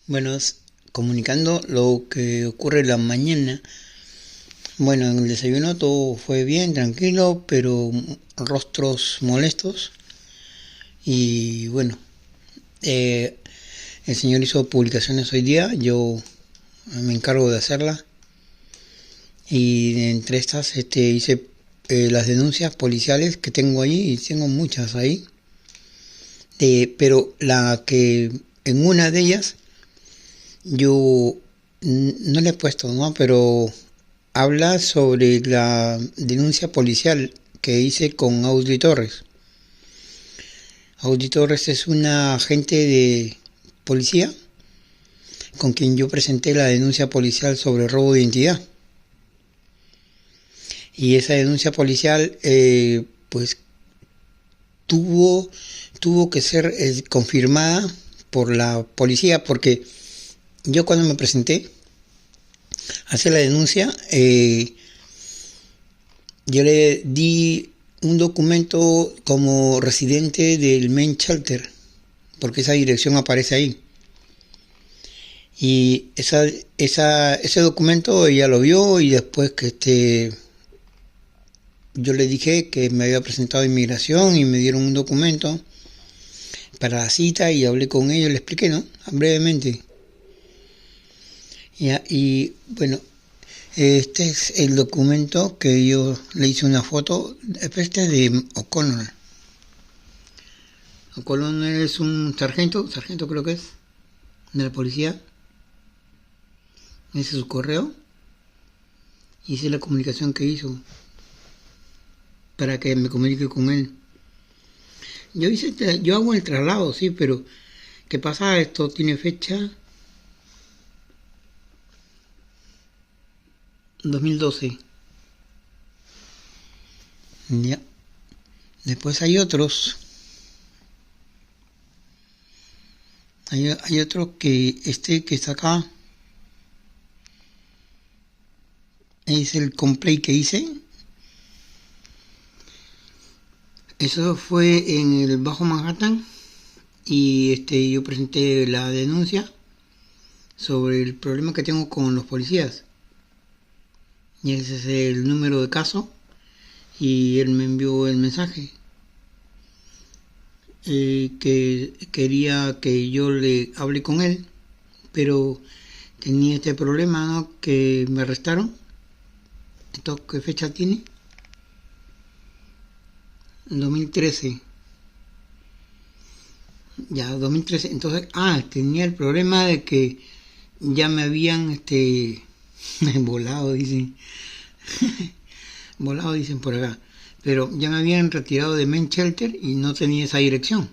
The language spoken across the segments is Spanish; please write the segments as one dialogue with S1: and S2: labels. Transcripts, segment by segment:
S1: Bueno, comunicando lo que ocurre en la mañana. Bueno, en el desayuno todo fue bien, tranquilo, pero rostros molestos. Y bueno, eh, el señor hizo publicaciones hoy día, yo me encargo de hacerlas. Y entre estas hice las denuncias policiales que tengo ahí, y tengo muchas ahí. Pero la que en una de ellas yo no le he puesto, ¿no? Pero habla sobre la denuncia policial que hice con Audi Torres. Audi Torres es una agente de policía con quien yo presenté la denuncia policial sobre robo de identidad. Y esa denuncia policial, pues, tuvo, tuvo que ser confirmada por la policía, porque yo cuando me presenté a hacer la denuncia, yo le di un documento como residente del main shelter, porque esa dirección aparece ahí. Y ese documento ella lo vio, y después que yo le dije que me había presentado a inmigración y me dieron un documento para la cita, y hablé con ellos, le expliqué, ¿no? Brevemente. Y bueno, este es el documento que yo le hice una foto. Este es de O'Connor. O'Connor es un sargento creo que es, de la policía. Ese es su correo. Y esa es la comunicación que hizo para que me comunique con él. Yo hago el traslado, sí, pero ¿qué pasa? Esto tiene fecha 2012. Ya. Después hay otros. Hay otro que está acá. Es el complaint que hice. Eso fue en el Bajo Manhattan. Y yo presenté la denuncia sobre el problema que tengo con los policías. Y ese es el número de caso. Y él me envió el mensaje. Que quería que yo le hable con él, pero tenía este problema, ¿no? Que me arrestaron. ¿Esto qué fecha tiene? 2013. Ya, 2013. Entonces, tenía el problema de que ya me habían volado, dicen. Volado, dicen por acá. Pero ya me habían retirado de main shelter y no tenía esa dirección.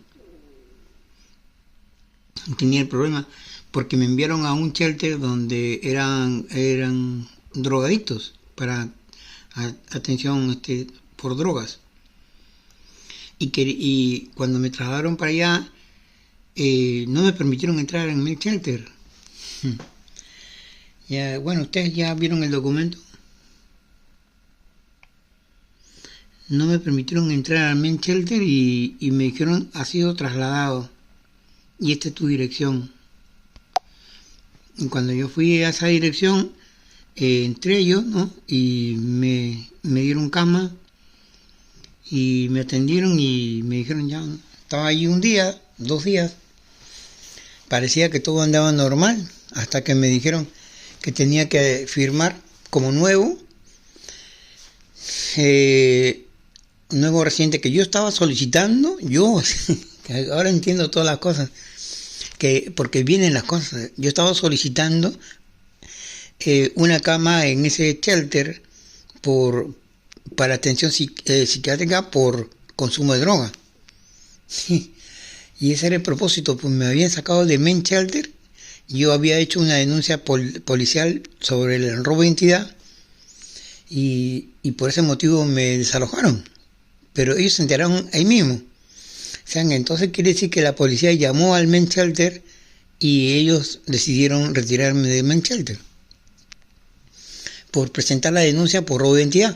S1: Tenía el problema porque me enviaron a un shelter donde eran drogadictos para atención por drogas. Y cuando me trasladaron para allá, no me permitieron entrar en el shelter. Ya, bueno, ustedes ya vieron el documento. No me permitieron entrar al main shelter y me dijeron: ha sido trasladado y esta es tu dirección. Y cuando yo fui a esa dirección, entré yo, ¿no? Y me dieron cama y me atendieron y me dijeron ya. Estaba ahí un día, 2 días. Parecía que todo andaba normal, hasta que me dijeron que tenía que firmar como nuevo nuevo residente, que yo estaba solicitando. Yo ahora entiendo todas las cosas, porque vienen las cosas. Yo estaba solicitando una cama en ese shelter para atención psiquiátrica por consumo de droga. Y ese era el propósito, pues me habían sacado de main shelter. Yo había hecho una denuncia policial sobre el robo de identidad, y por ese motivo me desalojaron. Pero ellos se enteraron ahí mismo. O sea, entonces quiere decir que la policía llamó al main shelter y ellos decidieron retirarme del main shelter por presentar la denuncia por robo de identidad.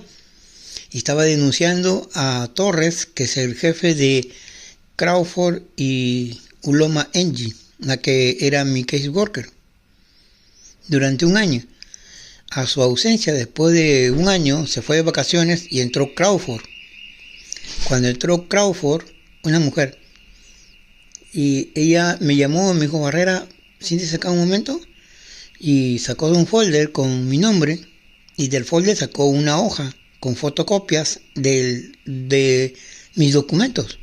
S1: Y estaba denunciando a Torres, que es el jefe de Crawford y Uloma Engie. la que era mi caseworker, durante un año. A su ausencia, después de un año, se fue de vacaciones y entró Crawford. Cuando entró Crawford, una mujer, y ella me llamó, me dijo, Barrera, siéntese acá un momento, y sacó de un folder con mi nombre, y del folder sacó una hoja con fotocopias de mis documentos,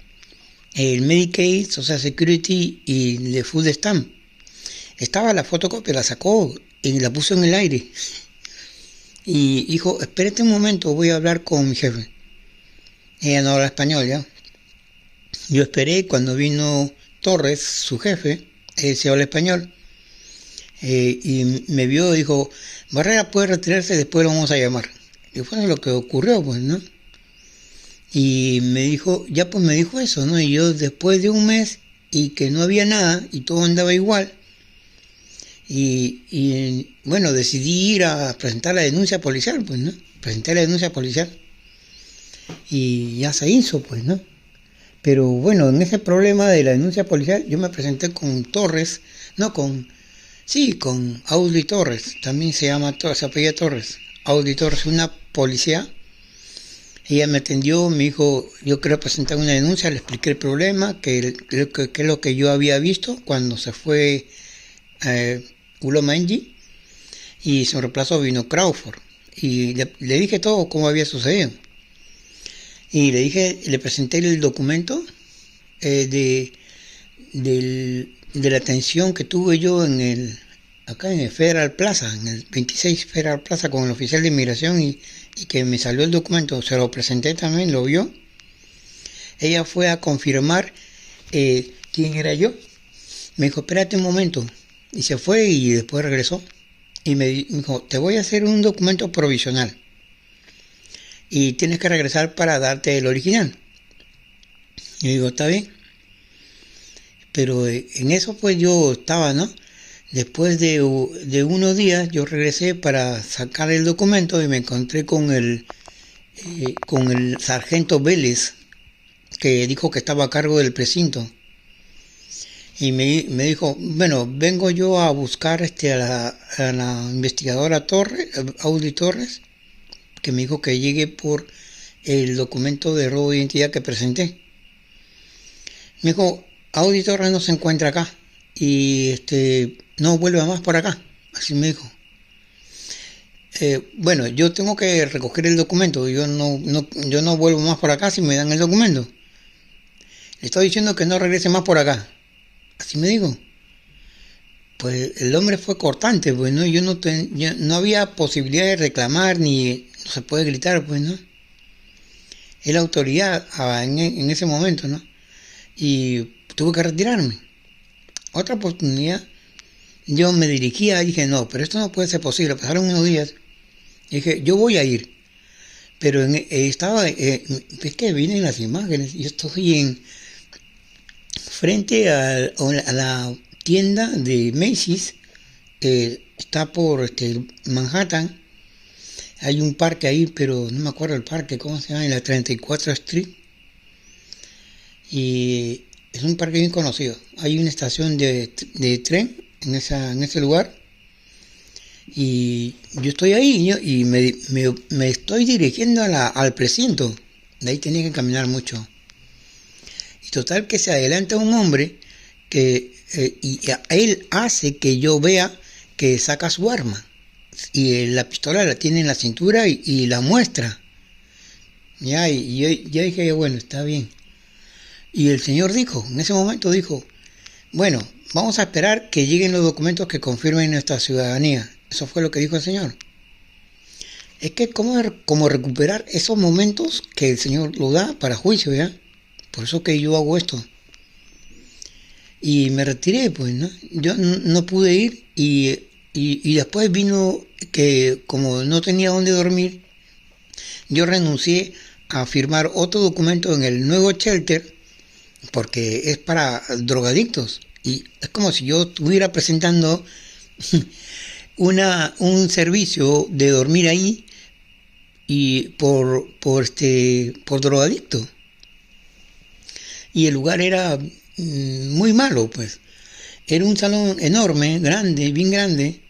S1: el Medicaid, Social Security y el Food Stamp. Estaba la fotocopia, la sacó y la puso en el aire. Y dijo, espérate un momento, voy a hablar con mi jefe. Ella no habla español, ¿ya? Yo esperé, cuando vino Torres, su jefe, él se habla español, y me vio y dijo, Barrera puede retirarse, después lo vamos a llamar. Y fue lo que ocurrió, pues, ¿no? Y me dijo, ya pues me dijo eso, ¿no? Y yo después de un mes y que no había nada y todo andaba igual, y bueno, decidí ir a presentar la denuncia policial, pues, ¿no? Presenté la denuncia policial y ya se hizo, pues, ¿no? Pero bueno, en ese problema de la denuncia policial yo me presenté con Torres, con Audi Torres, también se apellida Torres, Audi Torres, una policía. Ella me atendió, me dijo, yo quiero presentar una denuncia, le expliqué el problema, que es lo que yo había visto cuando se fue Uloma Engie, y su reemplazo vino Crawford, y le dije todo cómo había sucedido. Y le presenté el documento de la atención que tuve yo acá en el Federal Plaza, en el 26 Federal Plaza, con el oficial de inmigración, y que me salió el documento, se lo presenté también, lo vio. Ella fue a confirmar quién era yo. Me dijo, espérate un momento. Y se fue y después regresó. Y me dijo, te voy a hacer un documento provisional. Y tienes que regresar para darte el original. Y yo digo, está bien. Pero en eso pues yo estaba, ¿no? Después de unos días yo regresé para sacar el documento y me encontré con el sargento Vélez, que dijo que estaba a cargo del precinto. Y me dijo, bueno, vengo yo a buscar a la investigadora Audi Torres, que me dijo que llegue por el documento de robo de identidad que presenté. Me dijo, Audi Torres no se encuentra acá y no vuelva más por acá, así me dijo. Bueno, yo tengo que recoger el documento, yo no vuelvo más por acá si me dan el documento. Le estoy diciendo que no regrese más por acá, así me dijo. Pues el hombre fue cortante, pues, ¿no? Yo no había posibilidad de reclamar, ni no se puede gritar, pues, ¿no? Es la autoridad en ese momento, ¿no? Y tuve que retirarme. Otra oportunidad, yo me dirigía y dije, no, pero esto no puede ser posible. Pasaron unos días y dije, yo voy a ir. Pero es que vienen las imágenes, yo estoy frente a la tienda de Macy's, está por Manhattan. Hay un parque ahí, pero no me acuerdo el parque, ¿cómo se llama? En la 34 Street. Y es un parque bien conocido. Hay una estación de tren en ese lugar. Y yo estoy ahí y me estoy dirigiendo al precinto. De ahí tenía que caminar mucho. Y total que se adelanta un hombre y él hace que yo vea que saca su arma. Y la pistola la tiene en la cintura y la muestra. Ya, y yo dije, bueno, está bien. Y el señor en ese momento dijo, bueno, vamos a esperar que lleguen los documentos que confirmen nuestra ciudadanía. Eso fue lo que dijo el señor. Es que como recuperar esos momentos que el señor lo da para juicio, ¿ya? Por eso que yo hago esto. Y me retiré, pues, ¿no? Yo no pude ir y después vino que como no tenía dónde dormir, yo renuncié a firmar otro documento en el nuevo shelter porque es para drogadictos y es como si yo estuviera presentando un servicio de dormir ahí y por drogadicto, y el lugar era muy malo, pues. Era un salón enorme, grande, bien grande,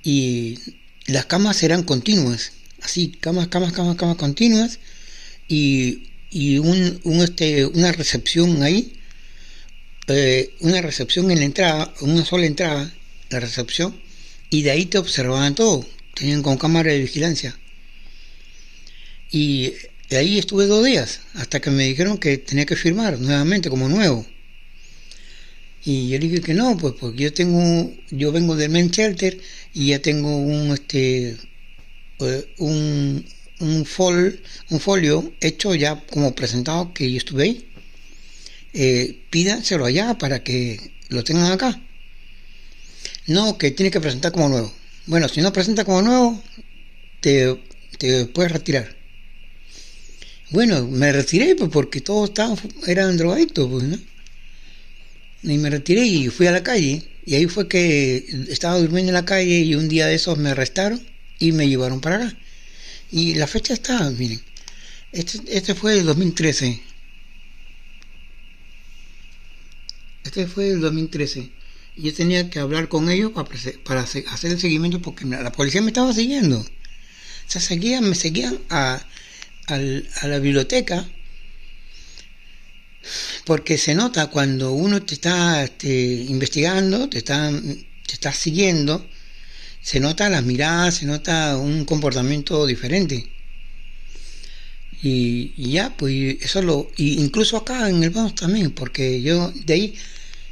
S1: y las camas eran continuas, así, camas continuas, y una recepción ahí, una recepción en la entrada, una sola entrada, la recepción, y de ahí te observaban todo, tenían con cámara de vigilancia. Y de ahí estuve 2 días, hasta que me dijeron que tenía que firmar nuevamente como nuevo. Y yo dije que no, pues porque yo vengo del men's shelter y ya tengo un folio hecho ya como presentado que yo estuve ahí. Pídanselo allá para que lo tengan acá. No, que tiene que presentar como nuevo. Bueno, si no presenta como nuevo, te puedes retirar. Bueno, me retiré pues, porque todos eran drogadictos, pues, ¿no? Y me retiré y fui a la calle. Y ahí fue que estaba durmiendo en la calle y un día de esos me arrestaron y me llevaron para acá. Y la fecha está, miren. Este fue el 2013. Este fue el 2013. Y yo tenía que hablar con ellos para hacer el seguimiento porque la policía me estaba siguiendo. O sea, me seguían a la biblioteca, porque se nota cuando uno te está investigando, te está siguiendo, se nota las miradas, se nota un comportamiento diferente. Y ya, pues eso y incluso acá en el Bronx también, porque yo de ahí,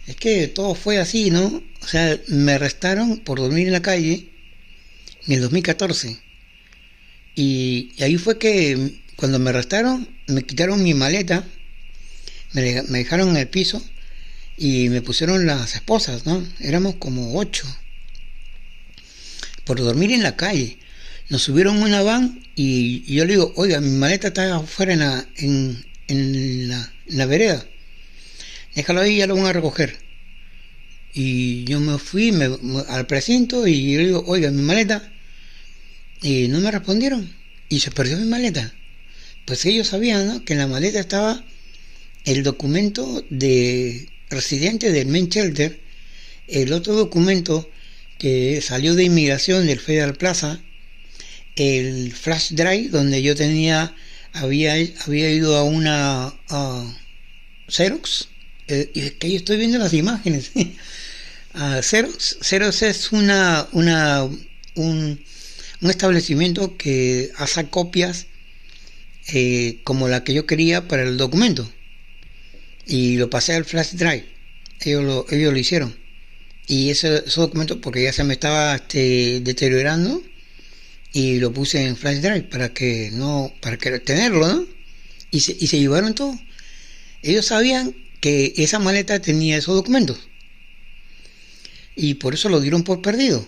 S1: es que todo fue así, ¿no? O sea, me arrestaron por dormir en la calle en el 2014. Y ahí fue que cuando me arrestaron, me quitaron mi maleta, me dejaron en el piso y me pusieron las esposas, ¿no? Éramos como 8 por dormir en la calle. Nos subieron una van y yo le digo, oiga, mi maleta está afuera en la vereda. Déjalo ahí, ya lo van a recoger. Y yo me fui al precinto y yo le digo, oiga, mi maleta. Y no me respondieron. Y se perdió mi maleta. Pues ellos sabían, ¿no?, que en la maleta estaba el documento de residente del men's shelter, el otro documento que salió de inmigración del Federal Plaza, el flash drive donde yo había ido a una Xerox, y es que yo estoy viendo las imágenes. Xerox es un establecimiento que hace copias como la que yo quería para el documento, y lo pasé al flash drive. Ellos lo hicieron, y ese documento, porque ya se me estaba deteriorando, y lo puse en flash drive para que tenerlo, ¿no? Y se llevaron todo. Ellos sabían que esa maleta tenía esos documentos y por eso lo dieron por perdido.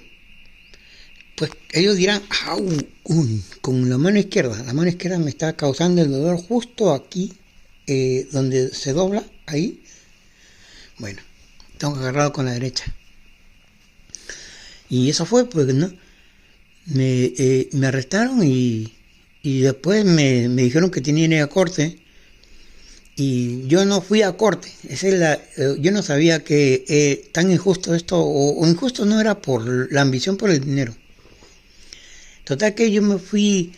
S1: Pues ellos dirán, con la mano izquierda me está causando el dolor justo aquí, donde se dobla, ahí. Bueno, tengo agarrado con la derecha. Y eso fue, pues, ¿no? Me arrestaron y después me dijeron que tenía que ir a corte, y yo no fui a corte. Yo no sabía que tan injusto esto, o injusto no era por la ambición por el dinero. Total que yo me fui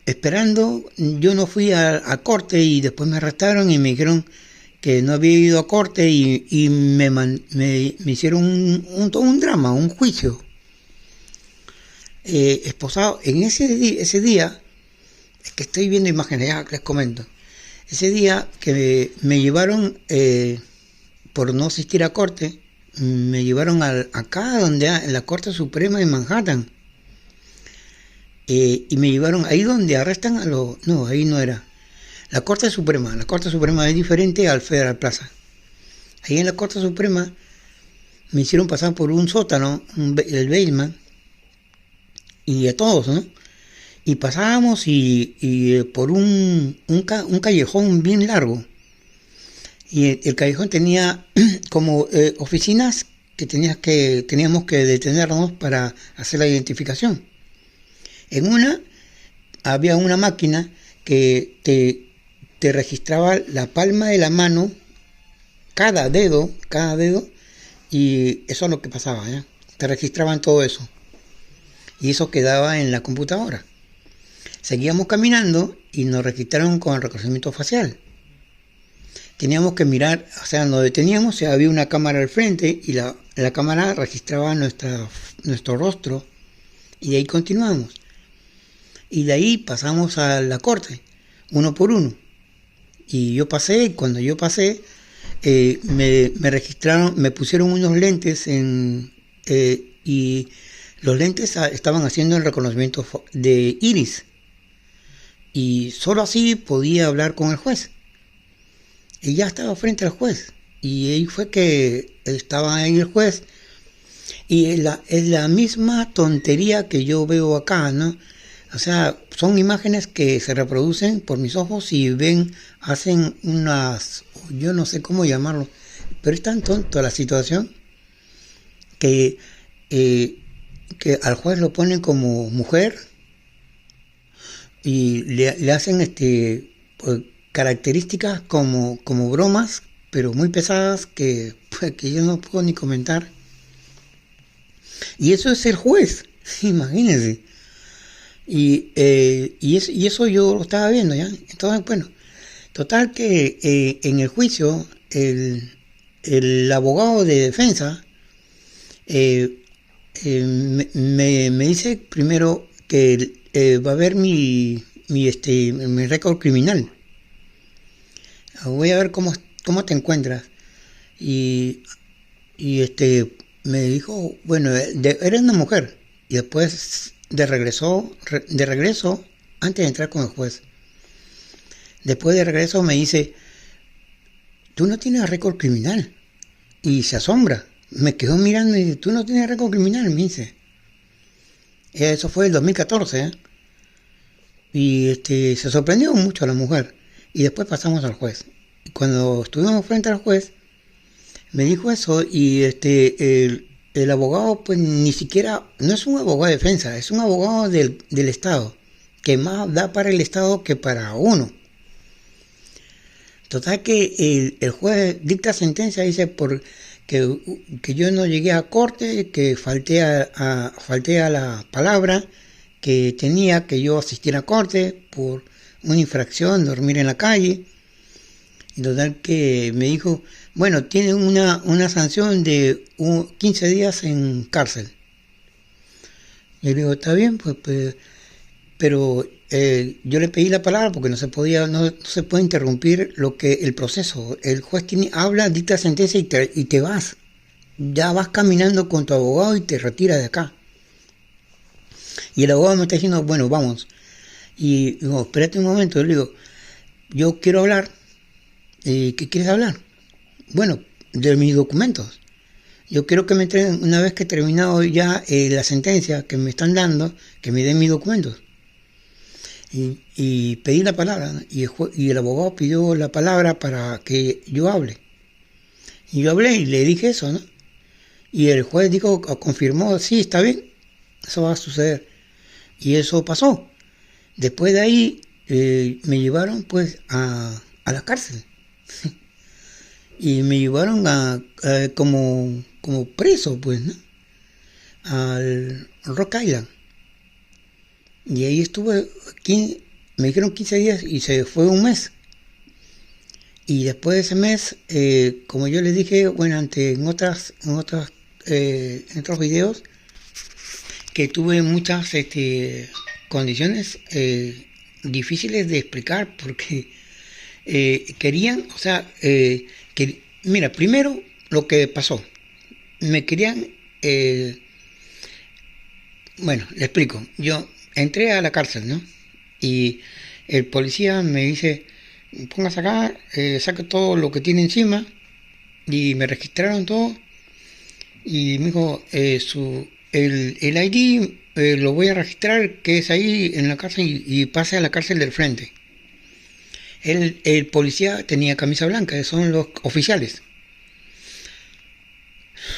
S1: esperando, yo no fui a corte, y después me arrestaron y me dijeron que no había ido a corte, y me hicieun un drama, un juicio esposado. En ese día, es que estoy viendo imágenes, ya les comento. Ese día que me llevaron, por no asistir a corte, me llevaron acá en la Corte Suprema de Manhattan, y me llevaron ahí donde arrestan no, ahí no era. La Corte Suprema es diferente al Federal Plaza. Ahí en la Corte Suprema me hicieron pasar por un sótano, el basement, y a todos, ¿no? Y pasábamos y por un callejón bien largo. Y el callejón tenía como oficinas que teníamos que detenernos para hacer la identificación. En una había una máquina que te registraba la palma de la mano cada dedo, y eso es lo que pasaba, ¿ya? Te registraban todo eso. Y eso quedaba en la computadora. Seguíamos caminando y nos registraron con el reconocimiento facial. Teníamos que mirar, o sea, nos deteníamos, había una cámara al frente y la cámara registraba nuestro rostro y de ahí continuamos. Y de ahí pasamos a la corte, uno por uno. Y yo pasé, y cuando yo pasé, me registraron, me pusieron unos lentes y los lentes estaban haciendo el reconocimiento de iris. Y solo así podía hablar con el juez. Y ya estaba frente al juez. Y ahí fue que estaba ahí el juez. Y es la misma tontería que yo veo acá, ¿no? O sea, son imágenes que se reproducen por mis ojos y hacen unas, yo no sé cómo llamarlo, pero es tan tonto la situación que al juez lo ponen como mujer y le hacen pues, características como bromas, pero muy pesadas que yo no puedo ni comentar. Y eso es el juez, imagínense. Y eso yo lo estaba viendo, ¿ya? Entonces, bueno, total que en el juicio el abogado de defensa me dice primero que va a ver mi récord criminal. Voy a ver cómo te encuentras. Y me dijo, bueno, eres una mujer. Y después de regreso, antes de entrar con el juez, después de regreso me dice, tú no tienes récord criminal. Y se asombra. Me quedó mirando y dice, tú no tienes récord criminal, me dice. Eso fue el 2014, ¿eh? Y se sorprendió mucho a la mujer. Y después pasamos al juez. Y cuando estuvimos frente al juez, me dijo eso y el abogado pues ni siquiera, no es un abogado de defensa, es un abogado del Estado, que más da para el Estado que para uno. Total que el juez dicta sentencia, dice que yo no llegué a corte, que falté a la palabra que tenía que yo asistiera a corte por una infracción, dormir en la calle. Y total que me dijo, bueno, tiene una sanción de 15 días en cárcel. Y le digo, está bien, pues pero yo le pedí la palabra porque no se puede interrumpir el proceso. El juez habla, dicta sentencia y te vas. Ya vas caminando con tu abogado y te retiras de acá. Y el abogado me está diciendo, bueno, vamos. Y digo, espérate un momento. Yo le digo, yo quiero hablar. ¿Qué quieres hablar? Bueno, de mis documentos. Yo quiero que me entreguen, una vez que he terminado ya la sentencia que me están dando, que me den mis documentos. Y pedí la palabra, ¿no? Y el abogado pidió la palabra para que yo hable. Y yo hablé y le dije eso, ¿no? Y el juez confirmó, sí, está bien, eso va a suceder. Y eso pasó. Después de ahí me llevaron pues a la cárcel. Y me llevaron como preso, pues, ¿no? Al Rock Island. Y ahí estuve, me dijeron 15 días y se fue un mes. Y después de ese mes, como yo les dije, bueno, en otros videos, que tuve muchas condiciones difíciles de explicar porque querían, o sea, mira, primero lo que pasó, me querían, bueno, le explico, yo entré a la cárcel, ¿no? Y el policía me dice, póngase acá, saque todo lo que tiene encima, y me registraron todo, y me dijo, el ID lo voy a registrar, que es ahí en la cárcel, y pase a la cárcel del frente. El policía tenía camisa blanca, son los oficiales.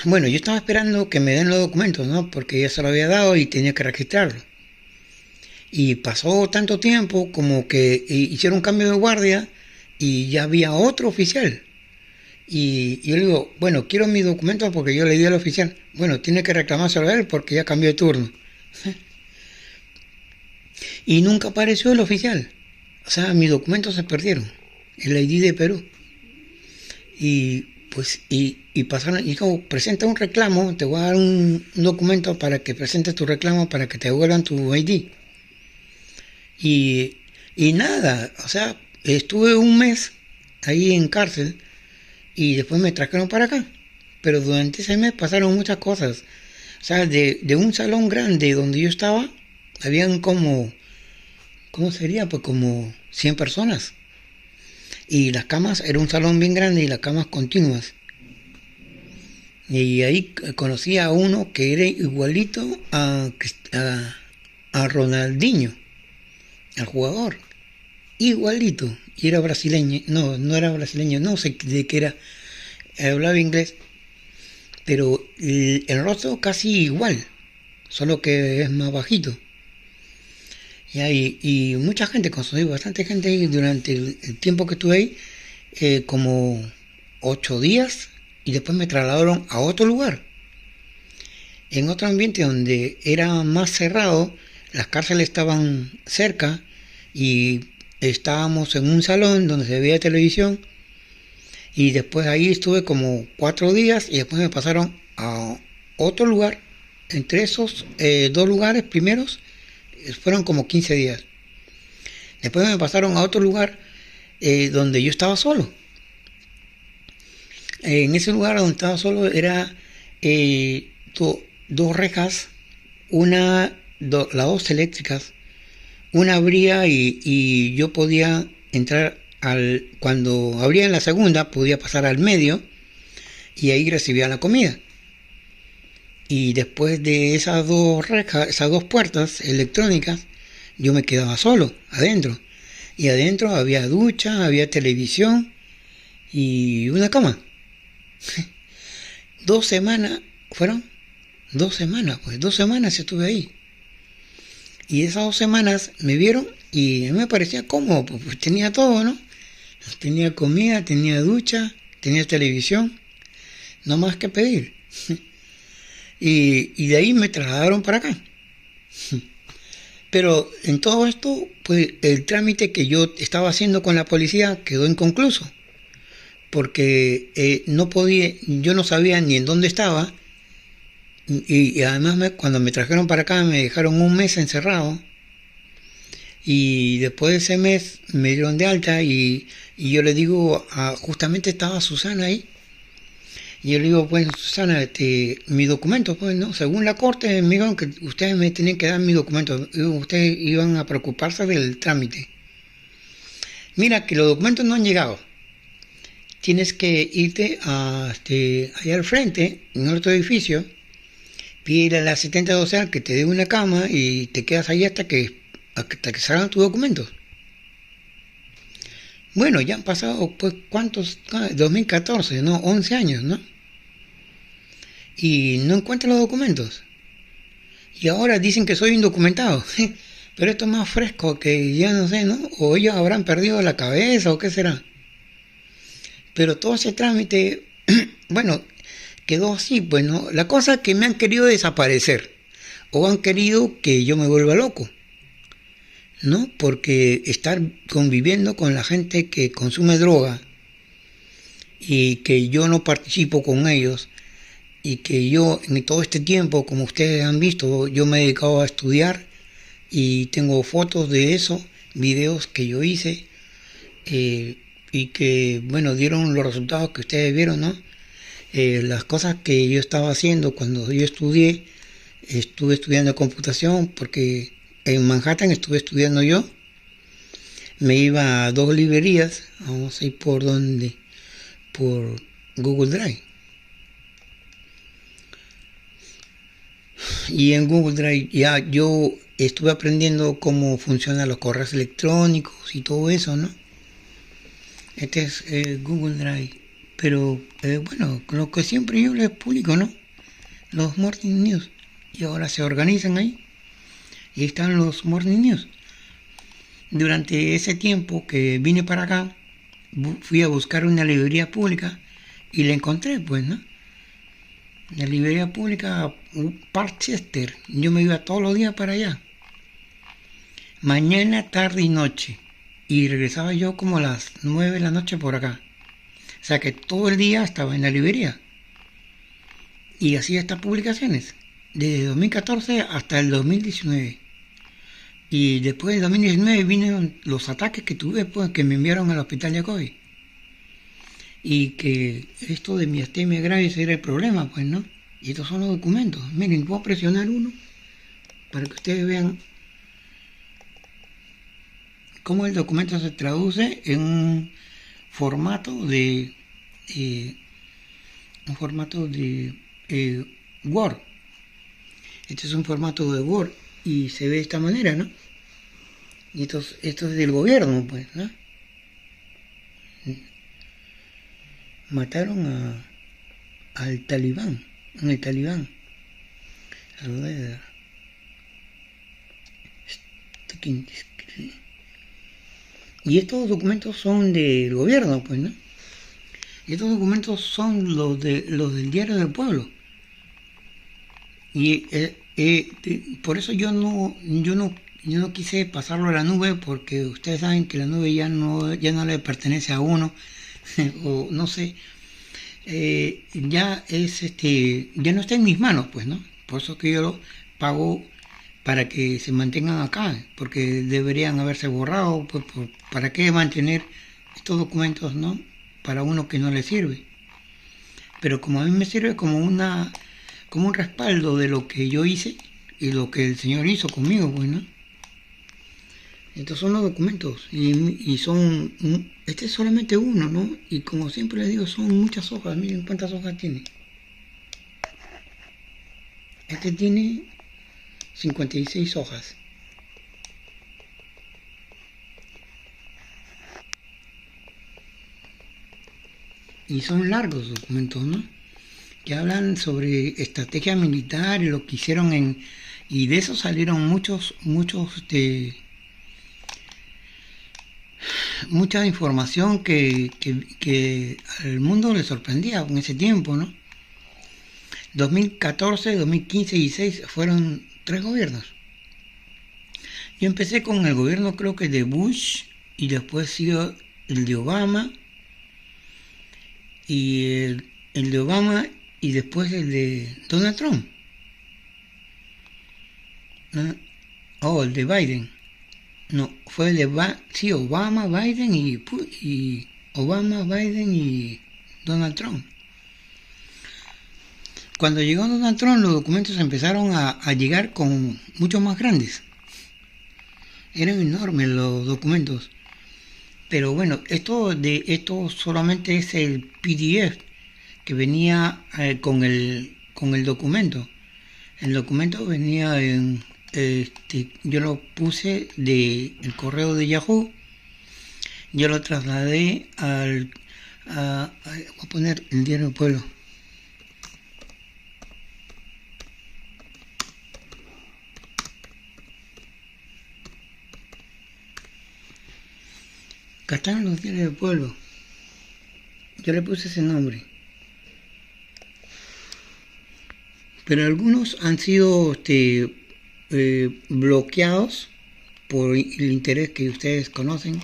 S1: Bueno, yo estaba esperando que me den los documentos, ¿no? Porque ya se lo había dado y tenía que registrarlo. Y pasó tanto tiempo como que hicieron un cambio de guardia y ya había otro oficial. Y yo le digo, bueno, quiero mis documentos porque yo le di al oficial. Bueno, tiene que reclamárselo a él porque ya cambió de turno. Y nunca apareció el oficial. O sea, mis documentos se perdieron. El ID de Perú. Y pues, y pasaron, y dijo, presenta un reclamo, te voy a dar un documento para que presentes tu reclamo para que te devuelvan tu ID. Y nada, o sea, estuve un mes ahí en cárcel y después me trajeron para acá. Pero durante ese mes pasaron muchas cosas. O sea, de un salón grande donde yo estaba, habían como, ¿cómo sería? Pues como 100 personas. Y las camas, era un salón bien grande y las camas continuas. Y ahí conocí a uno que era igualito a Ronaldinho, al jugador. Igualito. Y era brasileño. No, no era brasileño, no sé de qué era. Hablaba inglés. Pero el rostro casi igual. Solo que es más bajito. Y mucha gente, conocí bastante gente ahí durante el tiempo que estuve ahí, como 8 días, y después me trasladaron a otro lugar, en otro ambiente donde era más cerrado, las cárceles estaban cerca y estábamos en un salón donde se veía televisión, y después ahí estuve como 4 días y después me pasaron a otro lugar. Entre esos 2 lugares primeros fueron como 15 días. Después me pasaron a otro lugar donde yo estaba solo. En ese lugar donde estaba solo era 2 rejas, las 2 eléctricas, una abría y yo podía entrar cuando abría en la segunda podía pasar al medio y ahí recibía la comida. Y después de esas 2 rejas, esas 2 puertas electrónicas, yo me quedaba solo, adentro. Y adentro había ducha, había televisión y una cama. 2 semanas, ¿fueron? 2 semanas, pues 2 semanas estuve ahí. Y esas 2 semanas me vieron y me parecía cómodo, pues tenía todo, ¿no? Tenía comida, tenía ducha, tenía televisión, no más que pedir. Y de ahí me trasladaron para acá. Pero en todo esto, pues el trámite que yo estaba haciendo con la policía quedó inconcluso. Porque no podía, yo no sabía ni en dónde estaba. Y además cuando me trajeron para acá me dejaron un mes encerrado. Y después de ese mes me dieron de alta y yo le digo, justamente estaba Susana ahí. Y yo le digo, pues Susana, mi documento, pues no, según la corte me dijeron que ustedes me tenían que dar mi documento, ustedes iban a preocuparse del trámite. Mira que los documentos no han llegado. Tienes que irte allá al frente, en otro edificio, pide a la asistente social que te dé una cama y te quedas ahí hasta que salgan tus documentos. Bueno, ya han pasado, pues, ¿cuántos? 2014, ¿no? 11 años, ¿no? Y no encuentran los documentos. Y ahora dicen que soy indocumentado. Pero esto es más fresco que ya no sé, ¿no? O ellos habrán perdido la cabeza o qué será. Pero todo ese trámite, bueno, quedó así, pues, ¿no? La cosa es que me han querido desaparecer. O han querido que yo me vuelva loco, ¿no? Porque estar conviviendo con la gente que consume droga y que yo no participo con ellos y que yo en todo este tiempo, como ustedes han visto, yo me he dedicado a estudiar y tengo fotos de eso, videos que yo hice y que, bueno, dieron los resultados que ustedes vieron, ¿no? Las cosas que yo estaba haciendo cuando yo estuve estudiando computación porque en Manhattan estuve estudiando yo. Me iba a 2 librerías, vamos a ir por donde, por Google Drive. Y en Google Drive ya yo estuve aprendiendo cómo funcionan los correos electrónicos y todo eso, ¿no? Este es Google Drive. Pero bueno, lo que siempre yo les publico, ¿no? Los Morning News. Y ahora se organizan ahí. Y están los Morning News. Durante ese tiempo que vine para acá, fui a buscar una librería pública y la encontré, pues, ¿no? La librería pública Parkchester. Yo me iba todos los días para allá. Mañana, tarde y noche. Y regresaba yo como a las 9 de la noche por acá. O sea que todo el día estaba en la librería. Y hacía estas publicaciones. Desde 2014 hasta el 2019. Y después del 2019 vinieron los ataques que tuve, pues, que me enviaron al hospital de COVID. Y que esto de mi astemia gravis era el problema, pues, ¿no? Y estos son los documentos. Miren, puedo presionar uno para que ustedes vean cómo el documento se traduce en un formato de Word. Este es un formato de Word y se ve de esta manera, ¿no? Y esto es del gobierno, pues, ¿no? Mataron al talibán, el talibán. Y estos documentos son del gobierno, pues, ¿no? Y estos documentos son los del Diario del Pueblo. Y por eso yo no quise pasarlo a la nube, porque ustedes saben que la nube ya no le pertenece a uno, o no sé, ya no está en mis manos, pues, ¿no? Por eso que yo lo pago para que se mantengan acá, porque deberían haberse borrado, pues, ¿para qué mantener estos documentos, no? Para uno que no le sirve. Pero como a mí me sirve como un respaldo de lo que yo hice y lo que el Señor hizo conmigo, pues, ¿no? Estos son los documentos y son, este es solamente uno, ¿no? Y como siempre les digo, son muchas hojas. Miren cuántas hojas tiene. Este tiene 56 hojas. Y son largos documentos, ¿no? Que hablan sobre estrategia militar y lo que hicieron y de eso salieron mucha información que al mundo le sorprendía en ese tiempo, ¿no? 2014, 2015 y 2016 fueron 3 gobiernos. Yo empecé con el gobierno, creo que de Bush, y después siguió el de Obama, y el de Obama, y después el de Donald Trump. ¿No? El de Biden. No, fue el de Obama, Biden y Obama, Biden y Donald Trump. Cuando llegó Donald Trump, los documentos empezaron a llegar con mucho más grandes. Eran enormes los documentos. Pero bueno, esto solamente es el PDF que venía con el documento. El documento venía yo lo puse del correo de Yahoo. Yo lo trasladé voy a poner el Diario del Pueblo. Acá están los Diarios del Pueblo. Yo le puse ese nombre. Pero algunos han sido bloqueados por el interés que ustedes conocen.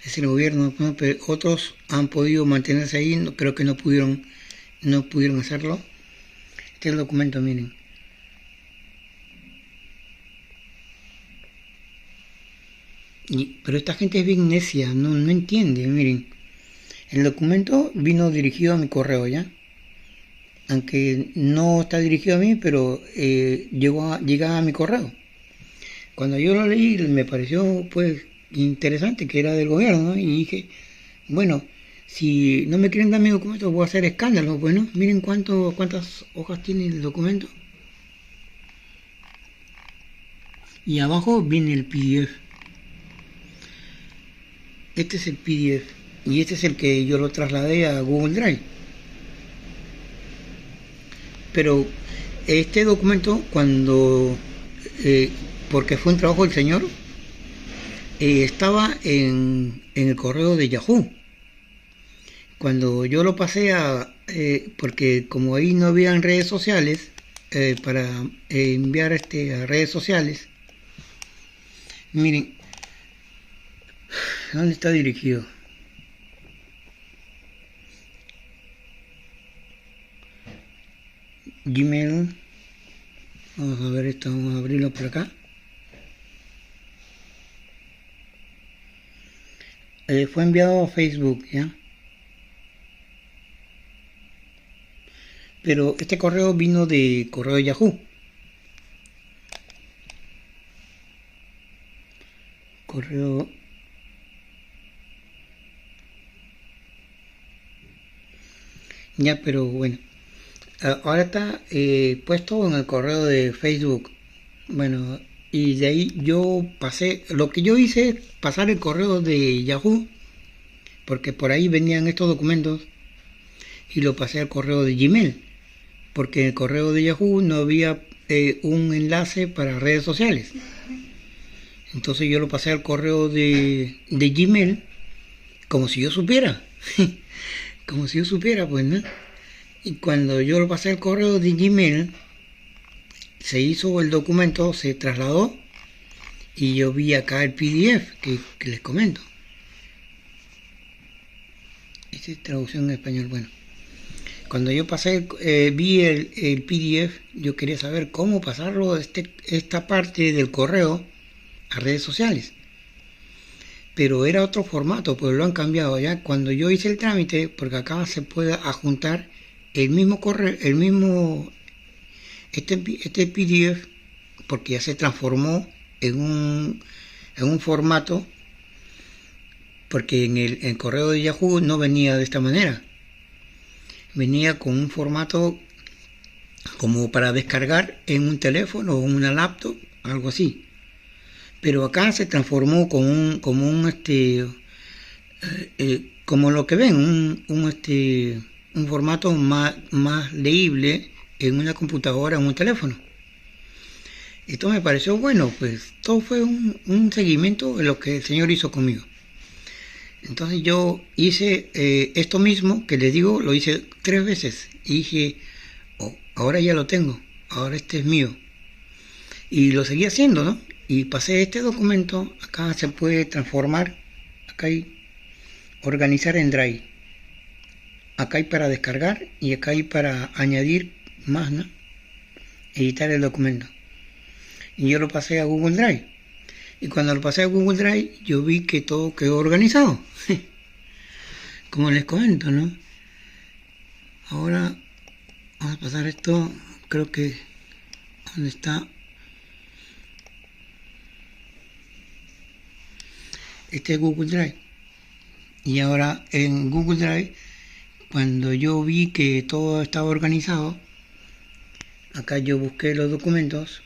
S1: Es el gobierno, ¿no? Pero otros han podido mantenerse ahí. Creo que no pudieron hacerlo. Este es el documento, miren. Pero esta gente es bien necia, no entiende. Miren, el documento vino dirigido a mi correo, ¿ya? Aunque no está dirigido a mí, pero llegaba a mi correo. Cuando yo lo leí, me pareció pues interesante que era del gobierno, ¿no? Y dije, bueno, si no me quieren dar mi documento, voy a hacer escándalo. Bueno, miren cuántas hojas tiene el documento. Y abajo viene el PDF. Este es el PDF y este es el que yo lo trasladé a Google Drive. Pero este documento, porque fue un trabajo del señor, estaba en el correo de Yahoo. Cuando yo lo pasé porque como ahí no habían redes sociales, para enviar a redes sociales, miren, ¿dónde está dirigido? Gmail. Vamos a ver esto, vamos a abrirlo por acá. Fue enviado a Facebook, ¿ya? Pero este correo vino de correo de Yahoo. Correo... Ya, pero bueno. Ahora está puesto en el correo de Facebook. Bueno, y de ahí yo pasé... Lo que yo hice es pasar el correo de Yahoo, porque por ahí venían estos documentos, y lo pasé al correo de Gmail, porque en el correo de Yahoo no había un enlace para redes sociales. Entonces yo lo pasé al correo de Gmail, como si yo supiera. Como si yo supiera, pues, ¿no? Y cuando yo lo pasé al correo de Gmail, se hizo el documento, se trasladó, y yo vi acá el PDF que les comento. Esta es traducción en español. Bueno, cuando yo pasé, vi el PDF, yo quería saber cómo pasarlo esta parte del correo a redes sociales. Pero era otro formato, pues lo han cambiado ya. Cuando yo hice el trámite, porque acá se puede adjuntar el mismo correo, este PDF, porque ya se transformó en un formato, porque en el correo de Yahoo no venía de esta manera. Venía con un formato como para descargar en un teléfono o en una laptop, algo así. Pero acá se transformó como lo que ven, un formato más leíble en una computadora o en un teléfono. Esto me pareció bueno, pues todo fue un seguimiento de lo que el Señor hizo conmigo. Entonces yo hice esto mismo que les digo, lo hice 3 veces y dije, ahora ya lo tengo, ahora este es mío. Y lo seguí haciendo, ¿no? Y pasé este documento, acá se puede transformar, acá hay organizar en Drive, acá hay para descargar y acá hay para añadir más, ¿no? Editar el documento. Y yo lo pasé a Google Drive. Y cuando lo pasé a Google Drive, yo vi que todo quedó organizado. Como les comento, ¿no? Ahora vamos a pasar esto, creo que, ¿dónde está? Este es Google Drive. Y ahora en Google Drive, cuando yo vi que todo estaba organizado, acá yo busqué los documentos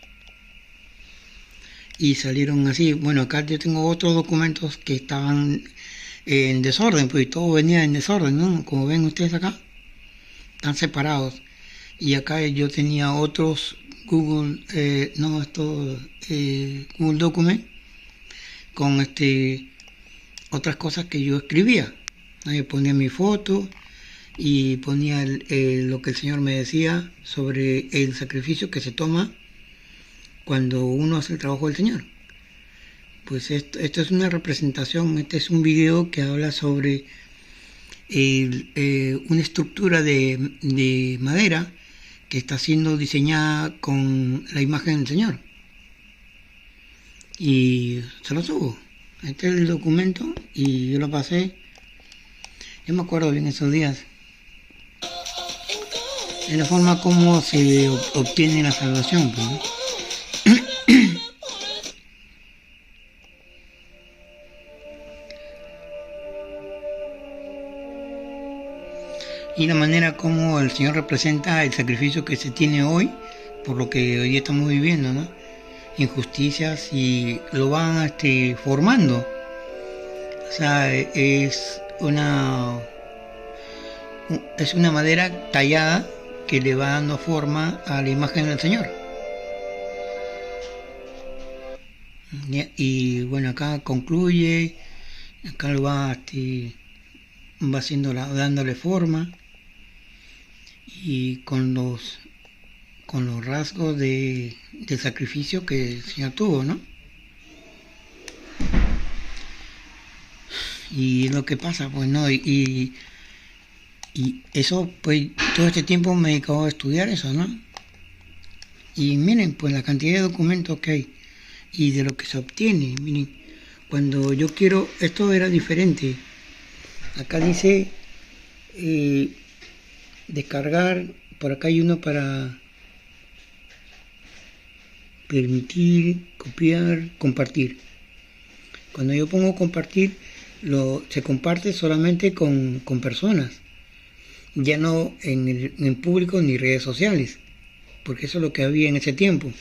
S1: y salieron así. Bueno, acá yo tengo otros documentos que estaban en desorden, pues todo venía en desorden, ¿no? Como ven ustedes acá, están separados. Y acá yo tenía otros Google Document con otras cosas que yo escribía. Ahí ponía mi foto y ponía lo que el Señor me decía sobre el sacrificio que se toma cuando uno hace el trabajo del Señor. Pues esto es una representación, este es un video que habla sobre una estructura de madera que está siendo diseñada con la imagen del Señor. Y se lo subo. Este es el documento y yo lo pasé. Yo me acuerdo bien esos días. Es la forma como se obtiene la salvación, pues, ¿no? Y la manera como el Señor representa el sacrificio que se tiene hoy, por lo que hoy estamos viviendo, ¿no? Injusticias, y lo van formando. O sea, es una madera tallada que le va dando forma a la imagen del Señor. Y bueno, acá concluye, acá lo va va haciéndola, dándole forma y con los rasgos de sacrificio que el Señor tuvo, ¿no? Y lo que pasa, pues no, y eso, pues todo este tiempo me he dedicado a estudiar eso, ¿no? Y miren, pues la cantidad de documentos que hay y de lo que se obtiene. Miren, cuando yo quiero, esto era diferente. Acá dice descargar, por acá hay uno para permitir, copiar, compartir. Cuando yo pongo compartir, se comparte solamente con personas, ya no en público ni redes sociales, porque eso es lo que había en ese tiempo.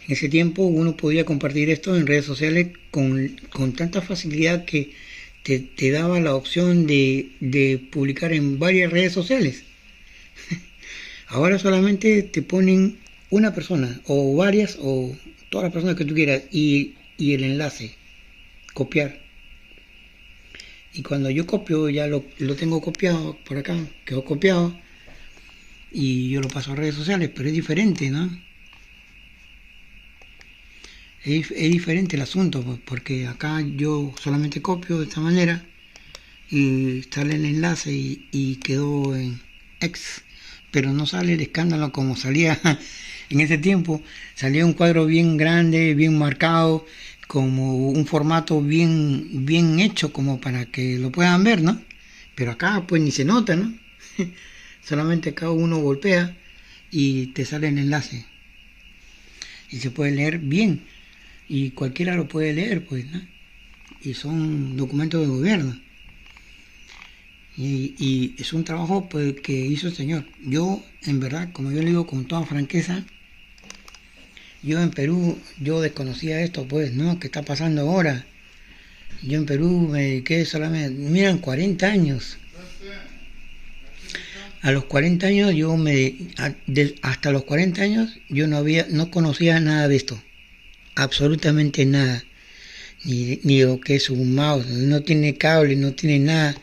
S1: En ese tiempo uno podía compartir esto en redes sociales con tanta facilidad que te daba la opción de publicar en varias redes sociales. Ahora solamente te ponen una persona, o varias, o todas las personas que tú quieras, y el enlace, copiar. Y cuando yo copio, ya lo tengo copiado por acá, quedó copiado, y yo lo paso a redes sociales, pero es diferente, ¿no? Es diferente el asunto, porque acá yo solamente copio de esta manera, y sale el enlace y quedó en X, pero no sale el escándalo como salía en ese tiempo. Salía un cuadro bien grande, bien marcado, como un formato bien hecho como para que lo puedan ver, ¿no? Pero acá pues ni se nota, ¿no? Solamente cada uno golpea y te sale el enlace y se puede leer bien y cualquiera lo puede leer, pues, ¿no? Y son documentos de gobierno y es un trabajo pues que hizo el Señor. Yo en verdad, como yo le digo con toda franqueza, yo en Perú, yo desconocía esto, pues, ¿no? ¿Qué está pasando ahora? Yo en Perú me dediqué solamente, miran, 40 años. A los 40 años hasta los 40 años yo no conocía nada de esto. Absolutamente nada. Ni lo que es un mouse, no tiene cable, no tiene nada.